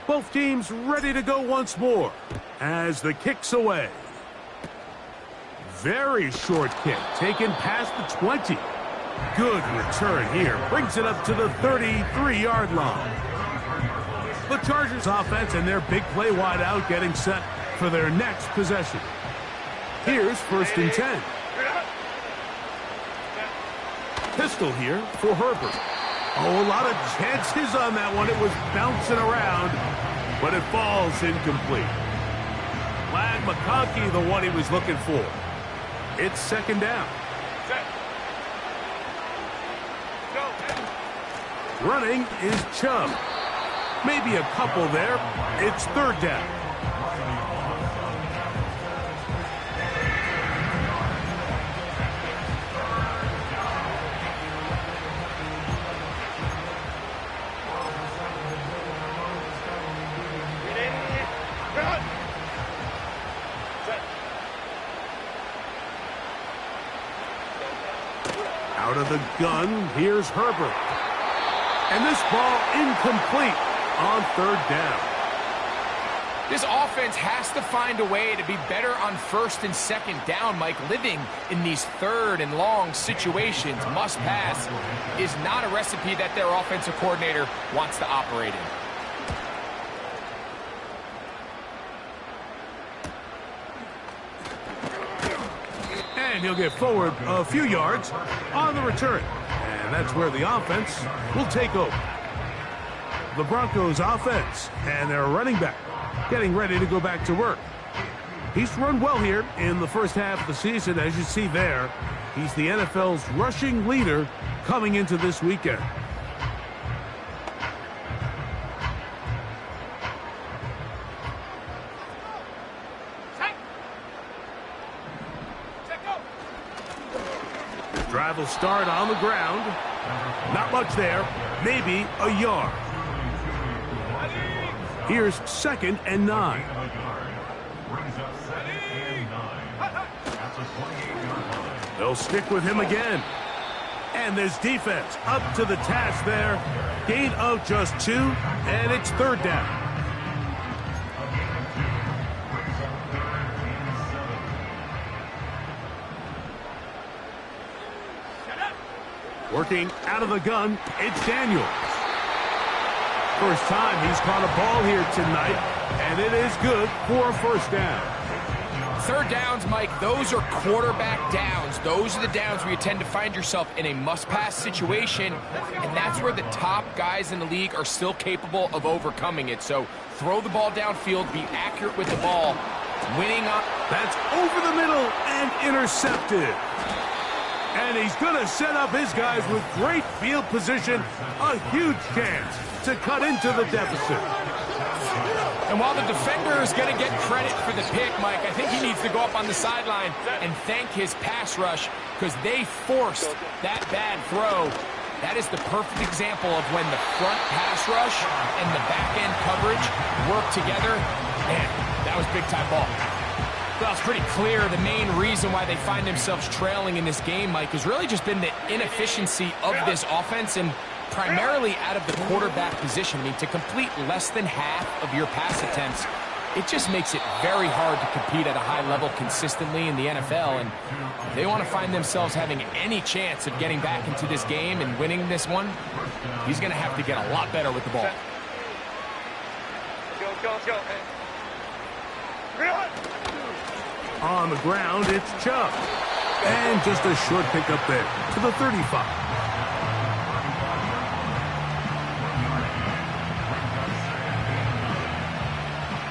Both teams ready to go once more as the kick's away. Very short kick, taken past the 20. Good return here, brings it up to the 33-yard line. The Chargers offense and their big play wide out getting set for their next possession. Here's 1st and 10. Pistol here for Herbert. Oh, a lot of chances on that one. It was bouncing around, but it falls incomplete. Glad McConkey, the one he was looking for. It's 2nd down. Running is Chubb. Maybe a couple there. It's 3rd down. Out of the gun, here's Herbert. And this ball incomplete on 3rd down. This offense has to find a way to be better on 1st and 2nd down, Mike. Living in these 3rd and long situations, must pass, is not a recipe that their offensive coordinator wants to operate in. And he'll get forward a few yards on the return. And that's where the offense will take over. The Broncos offense and their running back getting ready to go back to work. He's run well here in the first half of the season. As you see there, he's the NFL's rushing leader coming into this weekend. Drive will start on the ground. Not much there. Maybe a yard. Here's 2nd and 9. They'll stick with him again. And this defense up to the task there. Gain of just 2, and it's 3rd down. Working out of the gun, it's Daniels. First time he's caught a ball here tonight, and it is good for a 1st down. 3rd downs, Mike, those are quarterback downs. Those are the downs where you tend to find yourself in a must-pass situation, and that's where the top guys in the league are still capable of overcoming it. So throw the ball downfield, be accurate with the ball. Winning up. That's over the middle and intercepted. And he's going to set up his guys with great field position. A huge chance to cut into the deficit. And while the defender is going to get credit for the pick, Mike, I think he needs to go up on the sideline and thank his pass rush because they forced that bad throw. That is the perfect example of when the front pass rush and the back-end coverage work together. Man, that was big-time ball. Well, it's pretty clear the main reason why they find themselves trailing in this game, Mike, has really just been the inefficiency of this offense and primarily out of the quarterback position. I mean, to complete less than half of your pass attempts, it just makes it very hard to compete at a high level consistently in the NFL. And if they want to find themselves having any chance of getting back into this game and winning this one, he's going to have to get a lot better with the ball. Let's go. On the ground, it's Chubb. And just a short pickup there to the 35.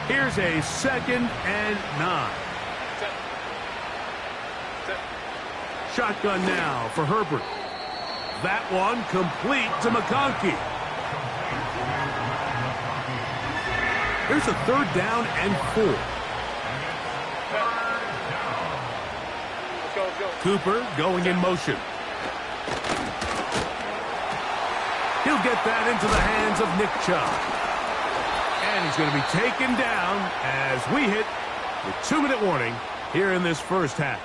Here's a 2nd and 9. Shotgun now for Herbert. That one complete to McConkey. Here's a 3rd down and 4. Cooper going in motion. He'll get that into the hands of Nick Chubb. And he's going to be taken down as we hit the 2-minute warning here in this first half.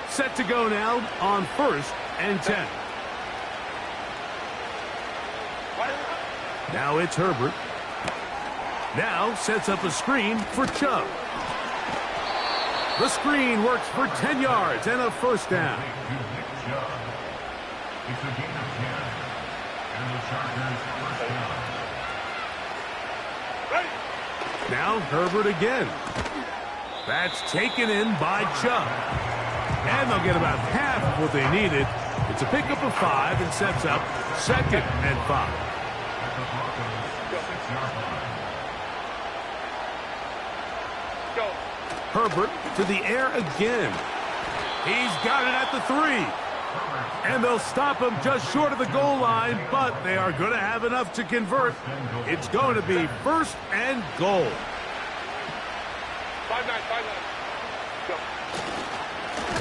Set to go now on 1st and 10. Now it's Herbert. Now sets up a screen for Chubb. The screen works for 10 yards and a first down. Now Herbert again. That's taken in by Chubb. And they'll get about half of what they needed. It's a pickup of 5 and sets up 2nd and 5. Herbert to the air again. He's got it at the 3. And they'll stop him just short of the goal line, but they are going to have enough to convert. It's going to be 1st and goal. 5-9, 5-9. Go.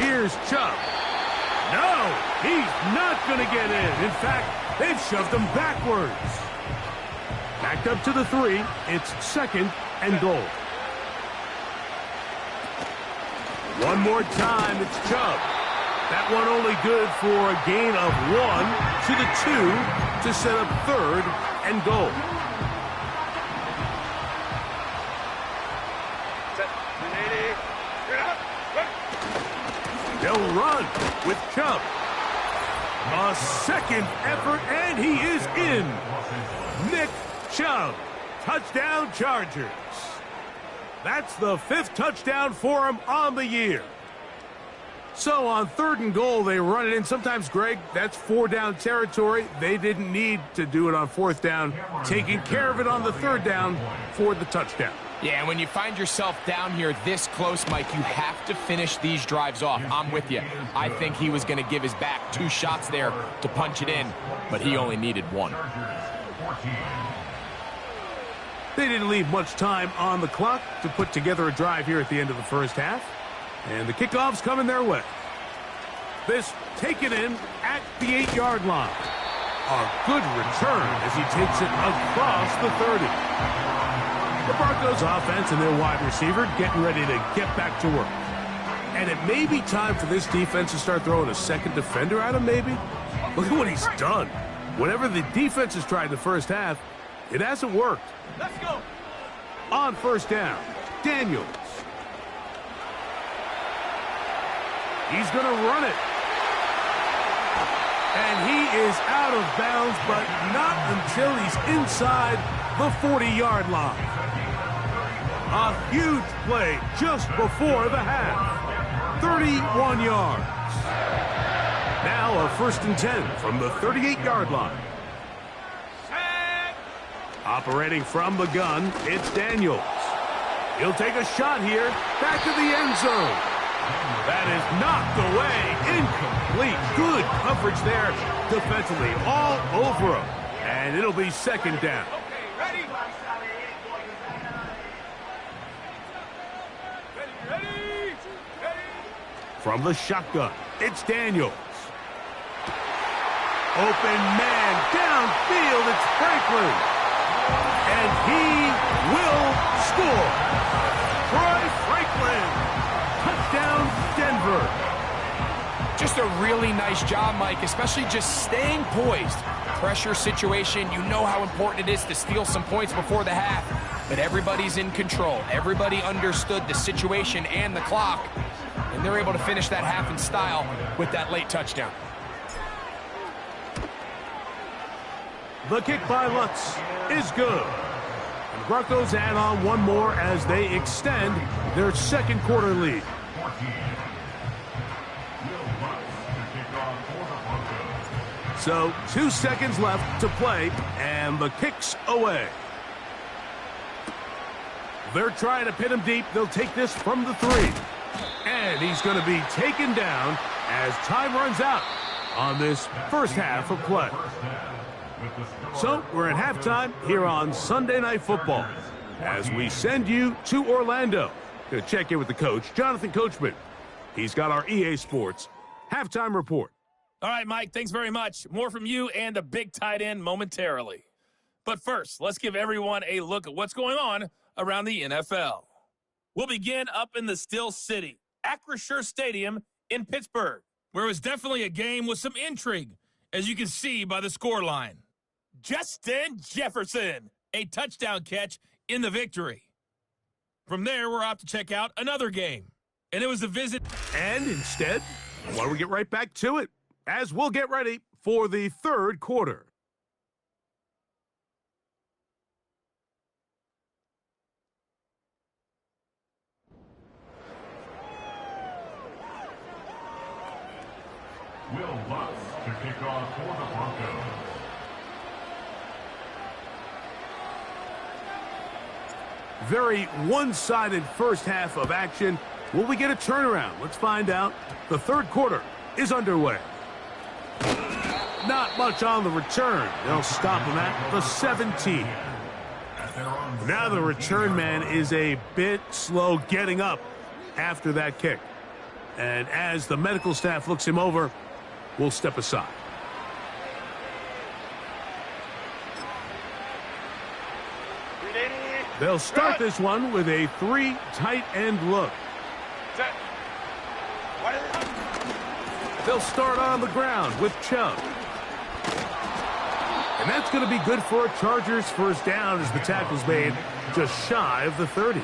Here's Chubb. No, he's not going to get in. In fact, they've shoved him backwards. Backed up to the 3. It's 2nd and goal. One more time, it's Chubb. That one only good for a gain of 1 to the 2 to set up 3rd and goal. They'll run with Chubb. A 2nd effort, and he is in. Nick Chubb. Touchdown Chargers. That's the 5th touchdown for him on the year. So on 3rd and goal, they run it in. Sometimes, Greg, that's 4-down territory. They didn't need to do it on 4th down. Taking care of it on the 3rd down for the touchdown. Yeah, and when you find yourself down here this close, Mike, you have to finish these drives off. I'm with you. I think he was going to give his back 2 shots there to punch it in, but he only needed 1. They didn't leave much time on the clock to put together a drive here at the end of the first half. And the kickoff's coming their way. This taken in at the 8-yard line. A good return as he takes it across the 30. The Broncos offense and their wide receiver getting ready to get back to work. And it may be time for this defense to start throwing a 2nd defender at him, maybe. Look at what he's done. Whatever the defense has tried the first half, it hasn't worked. Let's go. On 1st down, Daniels. He's going to run it. And he is out of bounds, but not until he's inside the 40-yard line. A huge play just before the half. 31 yards. Now a 1st and 10 from the 38-yard line. Operating from the gun, it's Daniels. He'll take a shot here, back to the end zone. That is knocked away, incomplete. Good coverage there defensively, all over him. And it'll be 2nd down. Okay, ready? From the shotgun, it's Daniels. Open man, downfield, it's Franklin. And he will score. Troy Franklin. Touchdown, Denver. Just a really nice job, Mike, especially just staying poised. Pressure situation, you know how important it is to steal some points before the half. But everybody's in control. Everybody understood the situation and the clock. And they're able to finish that half in style with that late touchdown. The kick by Lutz is good. And the Broncos add on one more as they extend their 2nd quarter lead. So 2 seconds left to play, and the kick's away. They're trying to pin him deep. They'll take this from the 3. And he's going to be taken down as time runs out on this first half of play. So we're at halftime here on Sunday Night Football as we send you to Orlando. Going to check in with the coach, Jonathan Coachman. He's got our EA Sports halftime report. All right, Mike, thanks very much. More from you and a big tight end momentarily. But first, let's give everyone a look at what's going on around the NFL. We'll begin up in the Steel City, Acrisure Stadium in Pittsburgh, where it was definitely a game with some intrigue, as you can see by the scoreline. Justin Jefferson. A touchdown catch in the victory. From there, we're off to check out another game. And it was a visit. And instead, why don't we get right back to it, as we'll get ready for the third quarter. Will Lutz to kick off for the Broncos. Very one-sided first half of action. Will we get a turnaround? Let's find out. The third quarter is underway. Not much on the return. They'll stop him at the 17. Now the return man is a bit slow getting up after that kick. And as the medical staff looks him over, we'll step aside. They'll start this one with a 3 tight end look. They'll start on the ground with Chubb. And that's going to be good for a Chargers first down as the tackle's made just shy of the 30.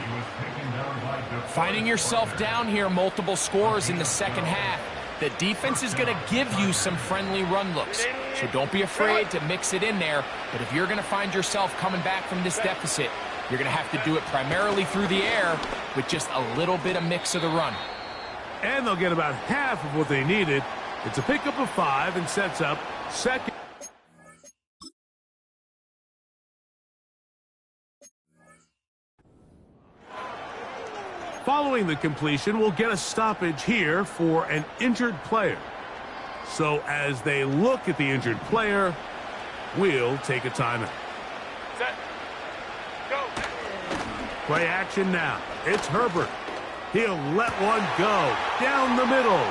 Finding yourself down here, multiple scores in the second half. The defense is going to give you some friendly run looks. So don't be afraid to mix it in there. But if you're going to find yourself coming back from this deficit, you're going to have to do it primarily through the air with just a little bit of mix of the run. And they'll get about half of what they needed. It's a pickup of 5 and sets up second. Following the completion, we'll get a stoppage here for an injured player. So as they look at the injured player, we'll take a timeout. Set. Go. Play action now. It's Herbert. He'll let one go down the middle.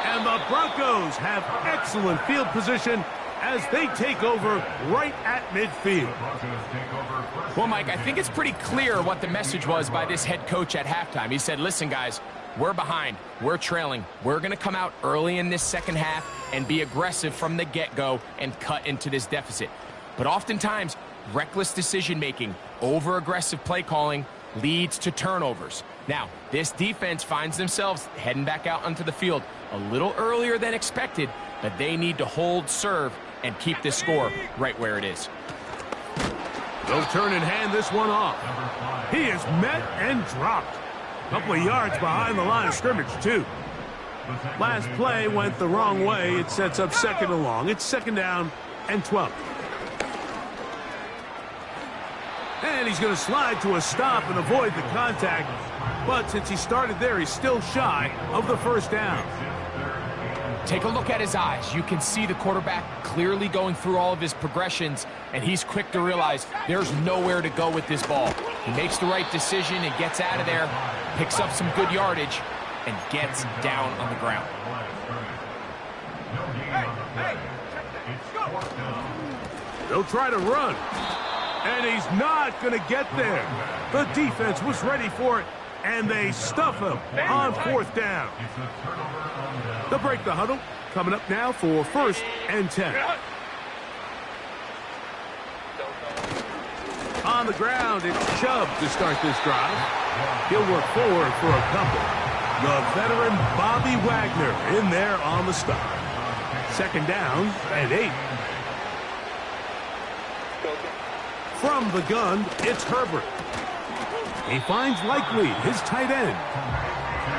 And the Broncos have excellent field position as they take over right at midfield. Well, Mike, I think it's pretty clear what the message was by this head coach at halftime. He said, listen, guys, we're behind. We're trailing. We're going to come out early in this second half and be aggressive from the get-go and cut into this deficit. But oftentimes, reckless decision-making, over-aggressive play calling leads to turnovers. Now, this defense finds themselves heading back out onto the field a little earlier than expected, but they need to hold serve and keep this score right where it is. They'll turn and hand this one off. He is met and dropped. A couple of yards behind the line of scrimmage, too. Last play went the wrong way. It sets up second and long. It's second down and 12. And he's going to slide to a stop and avoid the contact. But since he started there, he's still shy of the first down. Take a look at his eyes. You can see the quarterback clearly going through all of his progressions, and he's quick to realize there's nowhere to go with this ball. He makes the right decision and gets out of there, picks up some good yardage, and gets down on the ground. Hey, go. They'll try to run. And he's not going to get there. The defense was ready for it, and they stuff him on fourth down. They'll break the huddle. Coming up now for first and 10. On the ground, it's Chubb to start this drive. He'll work forward for a couple. The veteran Bobby Wagner in there on the stop. Second down and 8. From the gun, it's Herbert. He finds Likely, his tight end.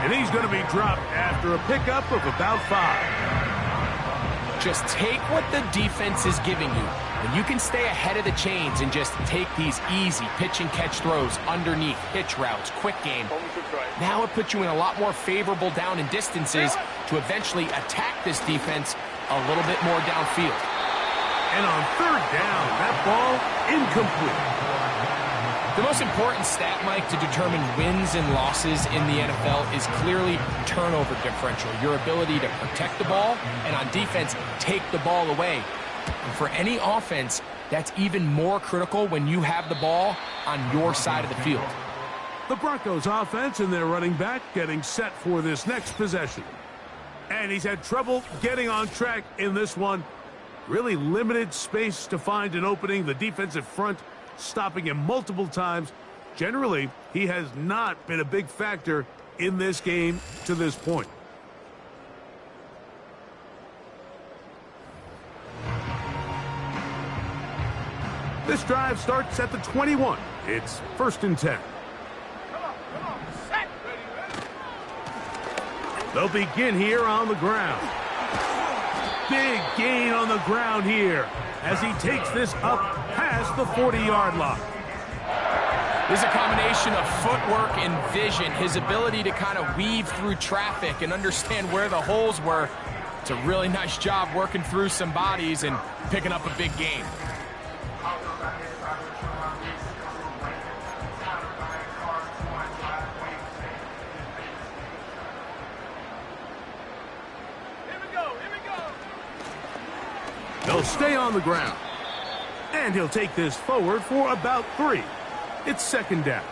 And he's going to be dropped after a pickup of about 5. Just take what the defense is giving you. And you can stay ahead of the chains and just take these easy pitch and catch throws underneath, hitch routes, quick game. Now it puts you in a lot more favorable down and distances to eventually attack this defense a little bit more downfield. And on third down, that ball incomplete. The most important stat, Mike, to determine wins and losses in the NFL is clearly turnover differential, your ability to protect the ball and on defense, take the ball away. And for any offense, that's even more critical when you have the ball on your side of the field. The Broncos offense and their running back getting set for this next possession. And he's had trouble getting on track in this one. Really limited space to find an opening. The defensive front stopping him multiple times. Generally, he has not been a big factor in this game to this point. This drive starts at the 21. It's 1st and 10. Come on, set. Ready. They'll begin here on the ground. Big gain on the ground here as he takes this up past the 40-yard line. There's a combination of footwork and vision, his ability to kind of weave through traffic and understand where the holes were. It's a really nice job working through some bodies and picking up a big gain. They'll stay on the ground. And he'll take this forward for about 3. It's 2nd down.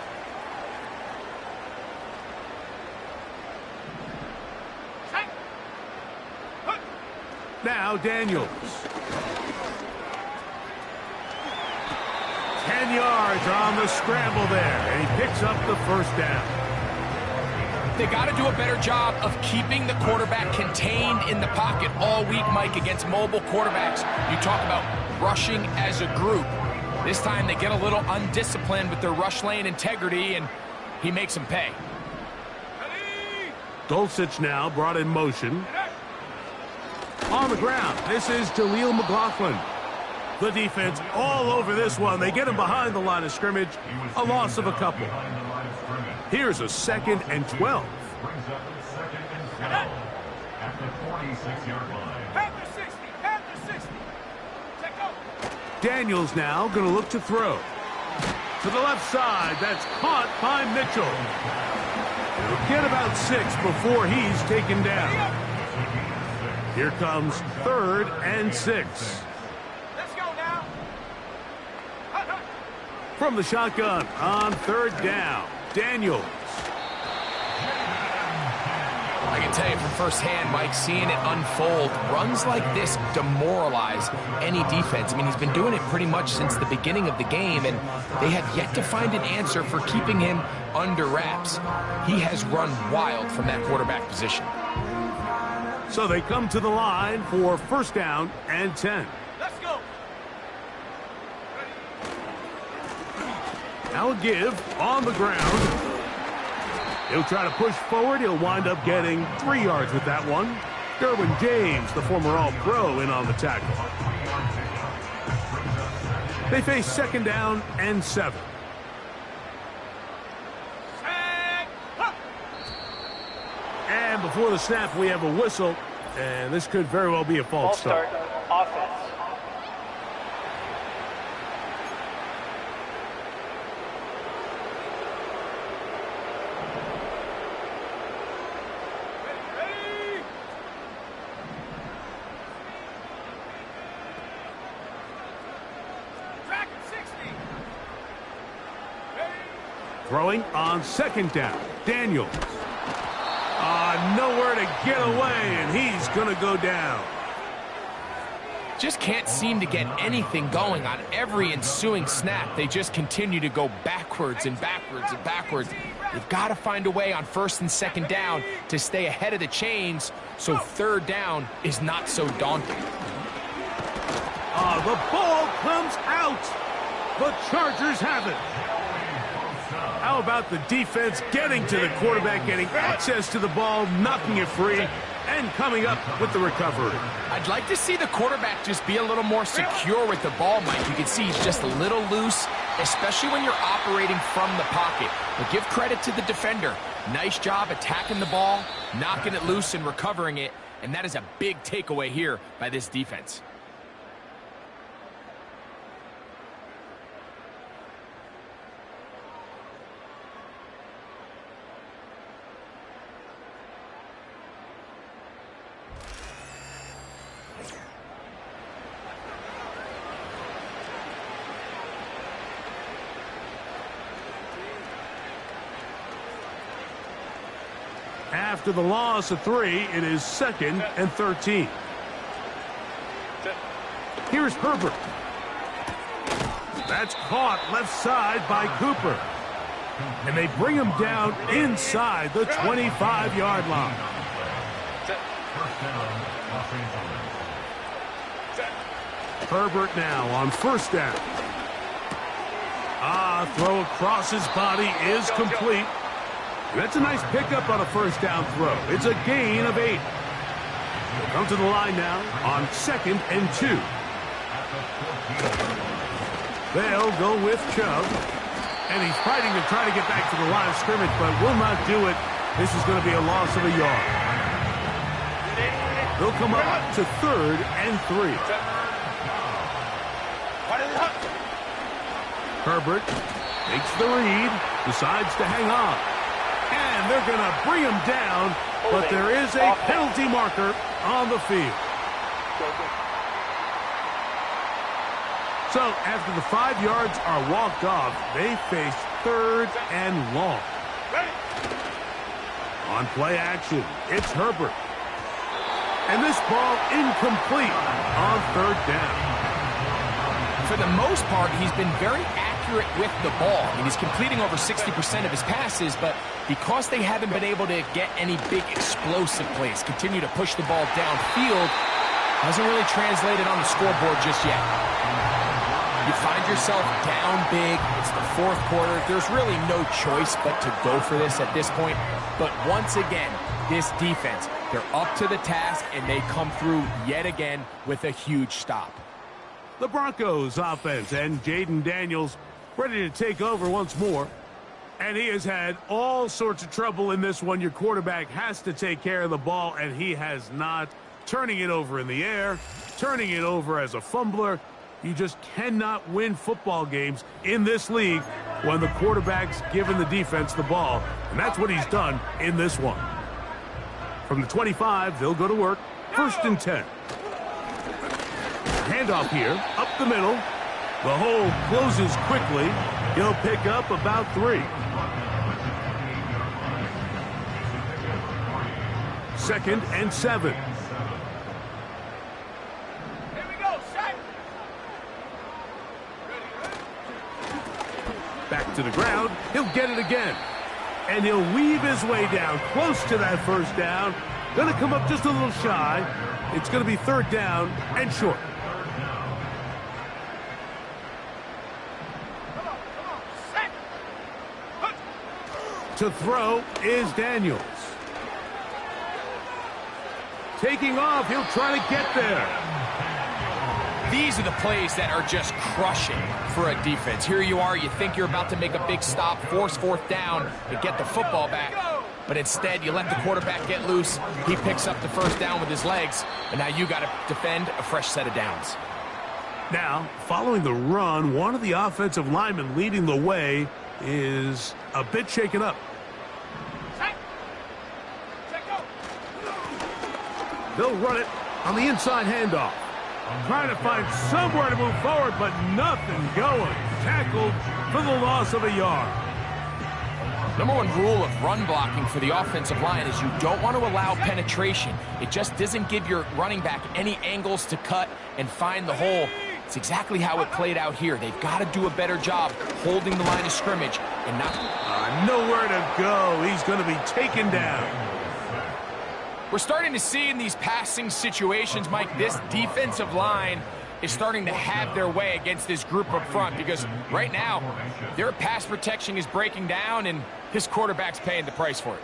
Now Daniels. 10 yards on the scramble there. And he picks up the 1st down. They got to do a better job of keeping the quarterback contained in the pocket all week, Mike, against mobile quarterbacks. You talk about rushing as a group. This time they get a little undisciplined with their rush lane integrity, and he makes them pay. Dulcich now brought in motion. On the ground, this is Jaleel McLaughlin. The defense all over this one. They get him behind the line of scrimmage. A loss of a couple. Here's a 2nd and 12. Brings up 2nd and 12 at the 46-yard line. Panther 60, Panther 60. Check out. Daniels now going to look to throw. To the left side, that's caught by Mitchell. He'll get about 6 before he's taken down. Here comes 3rd and 6. Let's go now. From the shotgun on 3rd down, Daniels. I can tell you from firsthand, Mike, seeing it unfold, runs like this demoralize any defense. I mean, he's been doing it pretty much since the beginning of the game, and they have yet to find an answer for keeping him under wraps. He has run wild from that quarterback position. So they come to the line for 1st down and 10. Let's go. Now a give on the ground. He'll try to push forward. He'll wind up getting 3 yards with that one. Derwin James, the former All-Pro, in on the tackle. They face 2nd down and 7. And before the snap, we have a whistle. And this could very well be a false start. Offense. Throwing on 2nd down, Daniels. Nowhere to get away, and he's going to go down. Just can't seem to get anything going on every ensuing snap. They just continue to go backwards and backwards and backwards. You've got to find a way on 1st and 2nd down to stay ahead of the chains so 3rd down is not so daunting. The ball comes out. The Chargers have it. How about the defense getting to the quarterback, getting access to the ball, knocking it free, and coming up with the recovery? I'd like to see the quarterback just be a little more secure with the ball, Mike. You can see he's just a little loose, especially when you're operating from the pocket. But give credit to the defender. Nice job attacking the ball, knocking it loose and recovering it, and that is a big takeaway here by this defense. After the loss of 3, it is 2nd and 13. Here's Herbert. That's caught left side by Cooper. And they bring him down inside the 25-yard line. Herbert now on 1st down. Throw across his body is complete. That's a nice pickup on a 1st down throw. It's a gain of 8. They'll come to the line now on 2nd and 2. They'll go with Chubb. And he's fighting to try to get back to the line of scrimmage, but will not do it. This is going to be a loss of a yard. They'll come up to 3rd and 3. Herbert takes the read, decides to hang on. And they're going to bring him down, but there is a penalty marker on the field. So after the 5 yards are walked off, they face 3rd and long. On play action, it's Herbert. And this ball incomplete on 3rd down. For the most part, he's been very accurate with the ball. I mean, he's completing over 60% of his passes, but because they haven't been able to get any big explosive plays, continue to push the ball downfield, hasn't really translated on the scoreboard just yet. You find yourself down big. It's the 4th quarter. There's really no choice but to go for this at this point. But once again, this defense, they're up to the task, and they come through yet again with a huge stop. The Broncos offense and Jaden Daniels ready to take over once more. And he has had all sorts of trouble in this one. Your quarterback has to take care of the ball, and he has not. Turning it over in the air, turning it over as a fumbler. You just cannot win football games in this league when the quarterback's giving the defense the ball. And that's what he's done in this one. From the 25, they'll go to work. 1st and 10. Handoff here, up the middle. The hole closes quickly. He'll pick up about 3. 2nd and 7. Here we go, set. Back to the ground. He'll get it again. And he'll weave his way down close to that 1st down. Going to come up just a little shy. It's going to be 3rd down and short. To throw is Daniels. Taking off, he'll try to get there. These are the plays that are just crushing for a defense. Here you are, you think you're about to make a big stop, force 4th down, and get the football back. But instead, you let the quarterback get loose. He picks up the 1st down with his legs, and now you got to defend a fresh set of downs. Now, following the run, one of the offensive linemen leading the way is a bit shaken up. They'll run it on the inside handoff. Trying to find somewhere to move forward, but nothing going. Tackled for the loss of a yard. Number 1 rule of run blocking for the offensive line is you don't want to allow penetration. It just doesn't give your running back any angles to cut and find the hole. It's exactly how it played out here. They've got to do a better job holding the line of scrimmage and not... nowhere to go. He's going to be taken down. We're starting to see in these passing situations, Mike, this defensive line is starting to have their way against this group up front because right now their pass protection is breaking down and his quarterback's paying the price for it.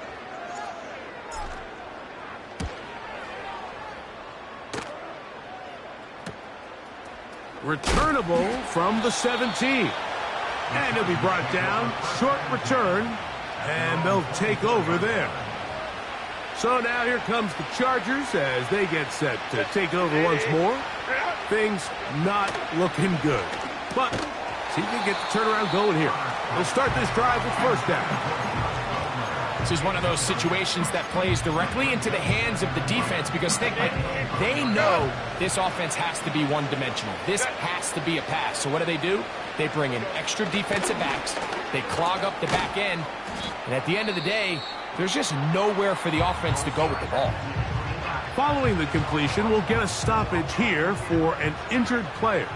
Returnable from the 17. And he'll be brought down. Short return. And they'll take over there. So now here comes the Chargers as they get set to take over once more. Things not looking good. But see if they get the turnaround going here. They'll start this drive with 1st down. This is one of those situations that plays directly into the hands of the defense because they know this offense has to be one-dimensional. This has to be a pass. So what do? They bring in extra defensive backs. They clog up the back end. And at the end of the day, There's just nowhere for the offense to go with the ball. Following the completion, we'll get a stoppage here for an injured player.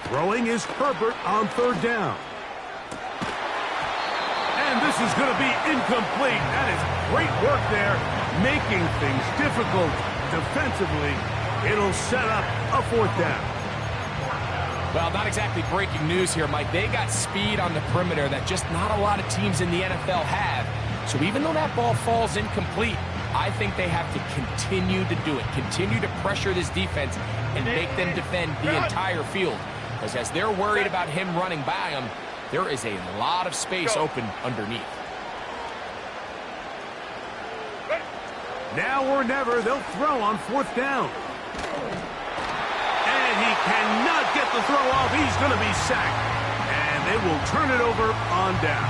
Throwing is Herbert on third down. And this is going to be incomplete. That is great work there, making things difficult defensively. It'll set up a fourth down. Well, not exactly breaking news here, Mike. They got speed on the perimeter that just not a lot of teams in the NFL have. So even though that ball falls incomplete, I think they have to continue to do it. Continue to pressure this defense and make them defend the entire field. Because as they're worried about him running by them, there is a lot of space open underneath. Now or never, they'll throw on fourth down. And he cannot get the throw off. He's going to be sacked. And they will turn it over on down.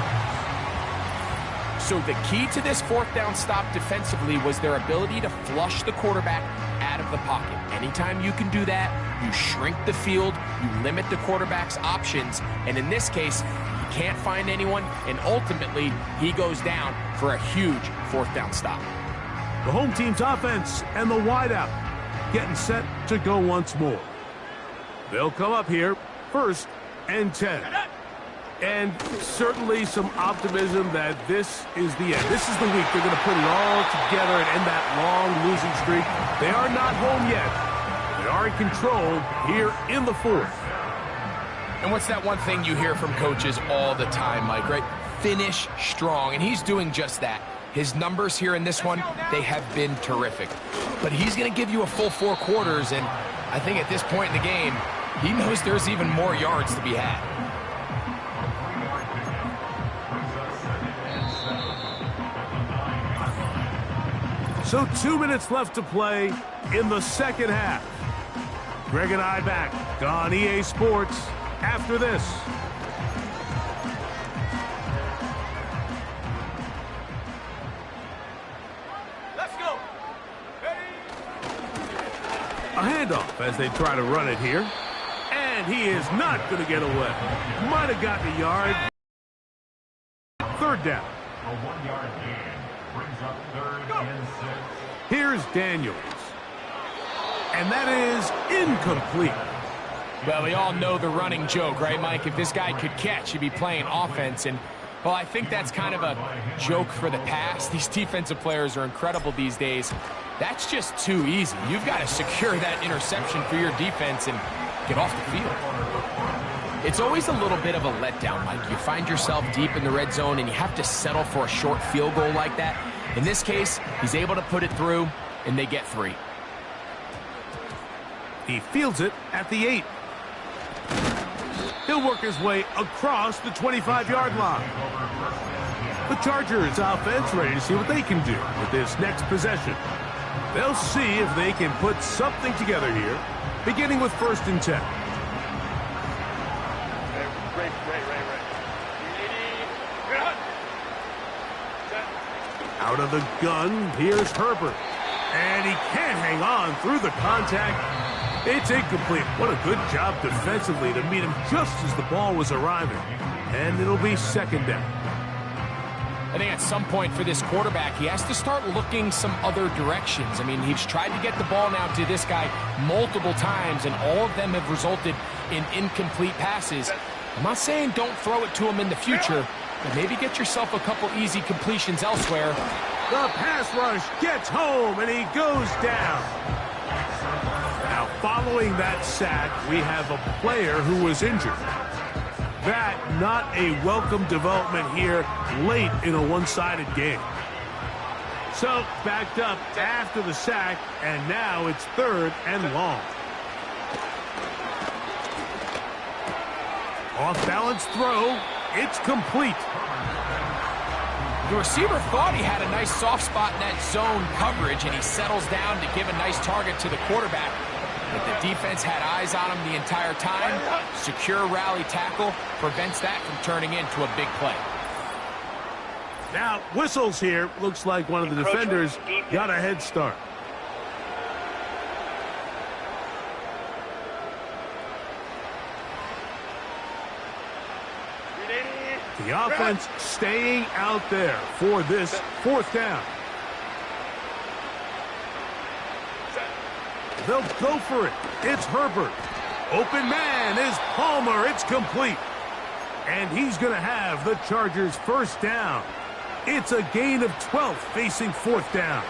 So the key to this fourth down stop defensively was their ability to flush the quarterback out of the pocket. Anytime you can do that, you shrink the field, you limit the quarterback's options, and in this case, he can't find anyone, and ultimately, he goes down for a huge fourth down stop. The home team's offense and the wideout getting set to go once more. They'll come up here, 1st and 10. And certainly some optimism that this is the end. This is the week they're going to put it all together and end that long losing streak. They are not home yet. They are in control here in the 4th. And what's that one thing you hear from coaches all the time, Mike, right? Finish strong, and he's doing just that. His numbers here in this one, they have been terrific. But he's going to give you a full 4 quarters, and I think at this point in the game, he knows there's even more yards to be had. So 2 minutes left to play in the second half. Greg and I back on EA Sports after this. Let's go. A handoff as they try to run it here. And he is not going to get away. Might have gotten a yard. Third down. A 1-yard gain brings up 3rd and 6. Here's Daniels. And that is incomplete. Well, we all know the running joke, right, Mike? If this guy could catch, he'd be playing offense. And, well, I think that's kind of a joke for the past. These defensive players are incredible these days. That's just too easy. You've got to secure that interception for your defense and get off the field. It's always a little bit of a letdown, Mike. You find yourself deep in the red zone and you have to settle for a short field goal like that. In this case, he's able to put it through, and they get 3. He fields it at the 8. He'll work his way across the 25-yard line. The Chargers offense ready to see what they can do with this next possession. They'll see if they can put something together here, beginning with 1st and 10. Out of the gun, here's Herbert. And he can't hang on through the contact. It's incomplete. What a good job defensively to meet him just as the ball was arriving. And it'll be 2nd down. I think at some point for this quarterback, he has to start looking some other directions. I mean, he's tried to get the ball now to this guy multiple times, and all of them have resulted in incomplete passes. I'm not saying don't throw it to him in the future, but maybe get yourself a couple easy completions elsewhere. The pass rush gets home, and he goes down. Now, following that sack, we have a player who was injured. That, not a welcome development here late in a one-sided game. So, backed up after the sack, and now it's 3rd and long. Off-balance throw. It's complete. The receiver thought he had a nice soft spot in that zone coverage, and he settles down to give a nice target to the quarterback. But the defense had eyes on him the entire time. Secure rally tackle prevents that from turning into a big play. Now, whistles here. Looks like one of the defenders got a head start. The offense staying out there for this fourth down. They'll go for it. It's Herbert. Open man is Palmer. It's complete. And he's going to have the Chargers first down. It's a gain of 12 facing fourth down.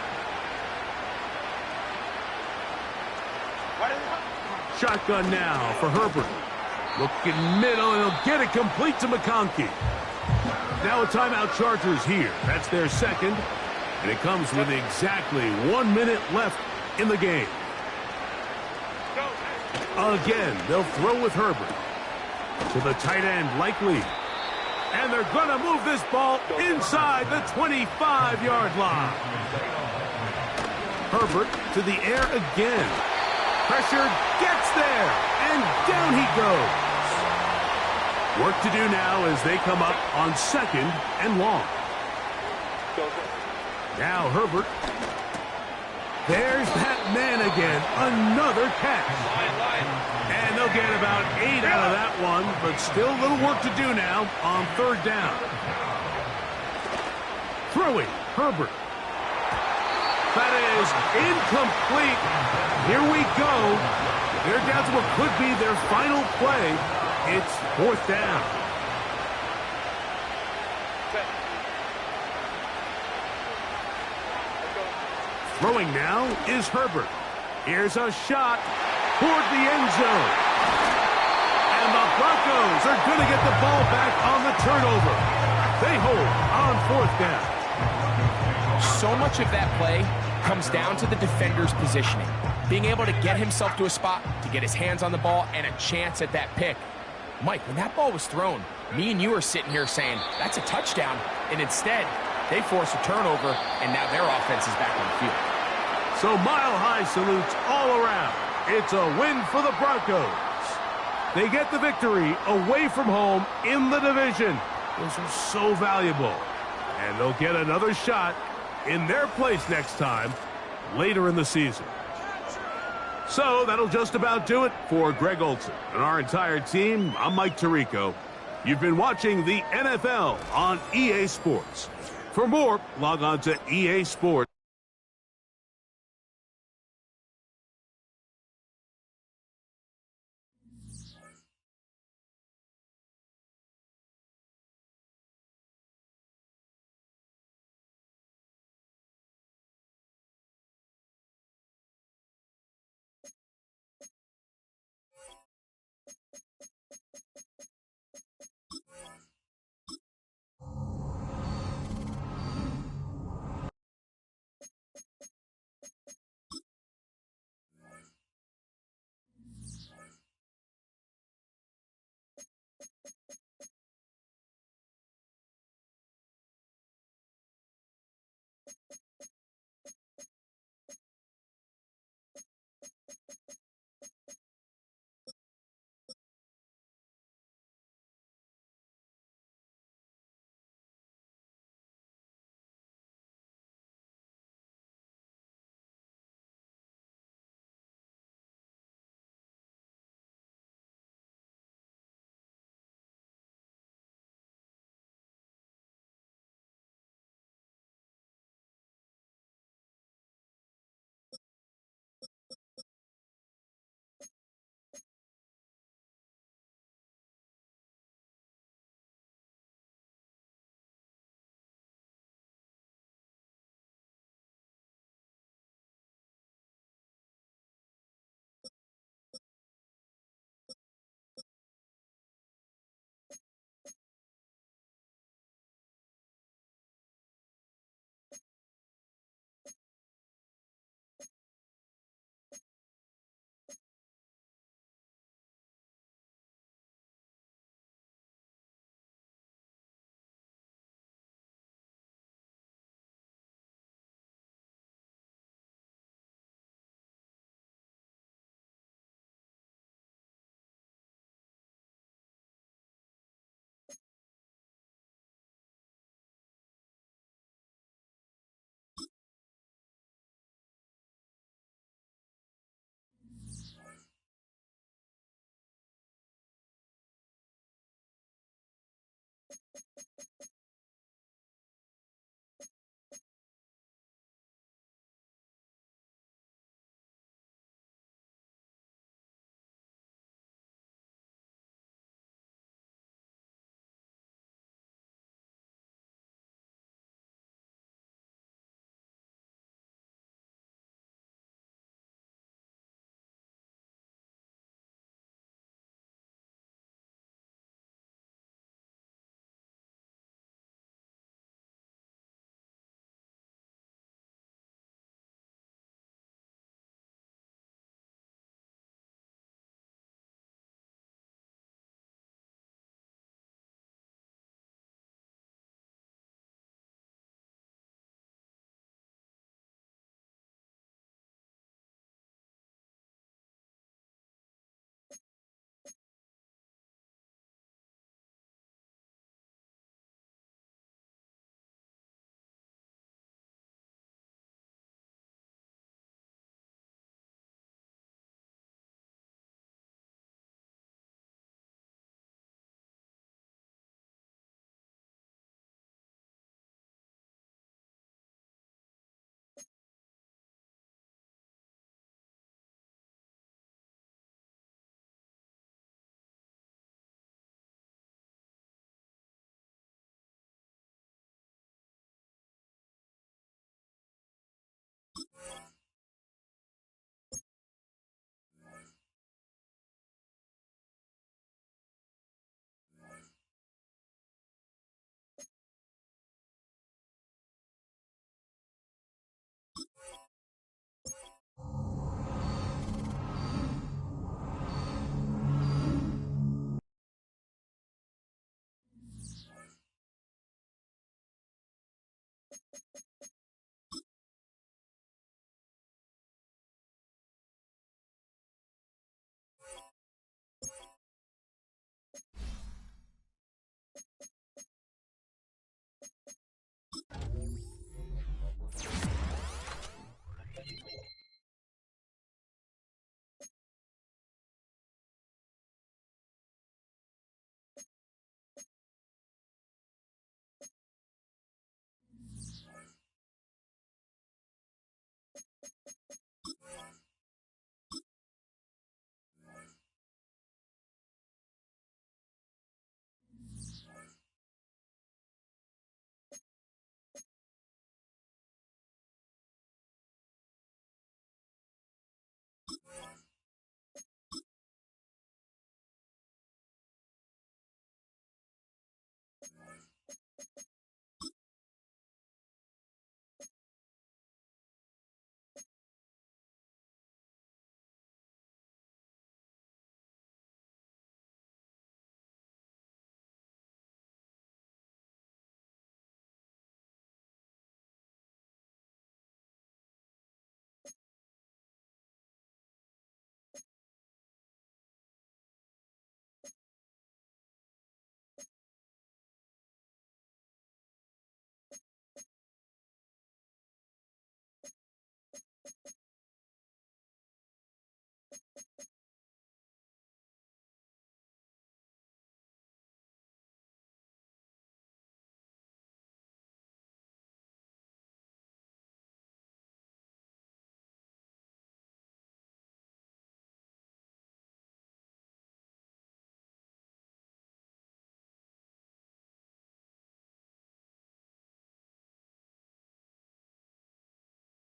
Shotgun now for Herbert. Looking middle, and he'll get it complete to McConkey. Now a timeout Chargers here. That's their second. And it comes with exactly 1 minute left in the game. Again, they'll throw with Herbert. To the tight end, likely. And they're going to move this ball inside the 25-yard line. Herbert to the air again. Pressure gets there, and down he goes. Work to do now as they come up on second and long. Now Herbert. There's that man again. Another catch. And they'll get about 8 out of that one, but still a little work to do now on third down. Throwing, Herbert. That is incomplete. Here we go. They're down to what could be their final play. It's fourth down. Throwing now is Herbert. Here's a shot toward the end zone. And the Broncos are going to get the ball back on the turnover. They hold on fourth down. So much of that play comes down to the defender's positioning. Being able to get himself to a spot, to get his hands on the ball, and a chance at that pick. Mike, when that ball was thrown, me and you are sitting here saying, that's a touchdown. And instead, they force a turnover, and now their offense is back on the field. So mile-high salutes all around. It's a win for the Broncos. They get the victory away from home in the division. Those are so valuable. And they'll get another shot in their place next time, later in the season. So that'll just about do it for Greg Olson and our entire team. I'm Mike Tirico. You've been watching the NFL on EA Sports. For more, log on to EA Sports.